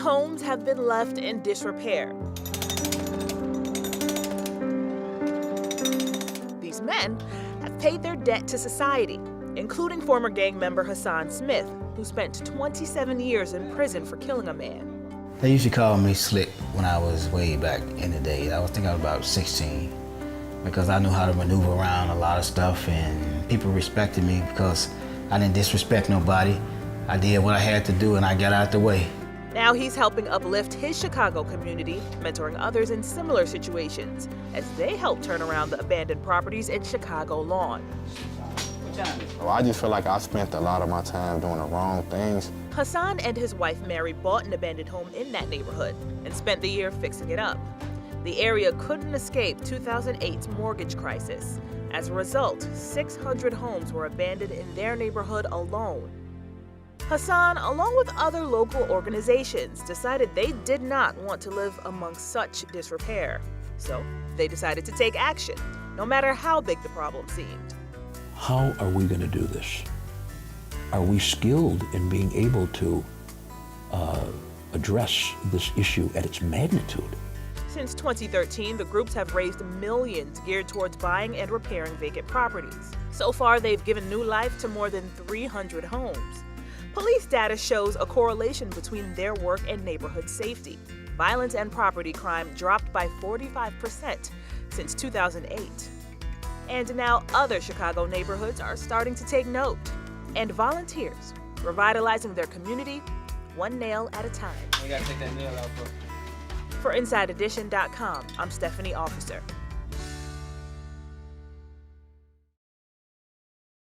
homes have been left in disrepair. These men have paid their debt to society, including former gang member Hasan Smith, who spent 27 years in prison for killing a man. They used to call me Slick when I was way back in the day. I was about 16, because I knew how to maneuver around a lot of stuff, and people respected me because I didn't disrespect nobody. I did what I had to do and I got out the way. Now he's helping uplift his Chicago community, mentoring others in similar situations as they help turn around the abandoned properties in Chicago Lawn. Well, I just feel like I spent a lot of my time doing the wrong things. Hasan and his wife Mary bought an abandoned home in that neighborhood and spent the year fixing it up. The area couldn't escape 2008's mortgage crisis. As a result, 600 homes were abandoned in their neighborhood alone. Hasan, along with other local organizations, decided they did not want to live amongst such disrepair. So they decided to take action, no matter how big the problem seemed. How are we going to do this? Are we skilled in being able to address this issue at its magnitude? Since 2013, the groups have raised millions geared towards buying and repairing vacant properties. So far, they've given new life to more than 300 homes. Police data shows a correlation between their work and neighborhood safety. Violence and property crime dropped by 45% since 2008. And now other Chicago neighborhoods are starting to take note. And volunteers, revitalizing their community, one nail at a time. We gotta take that nail out, bro. For InsideEdition.com, I'm Stephanie Officer.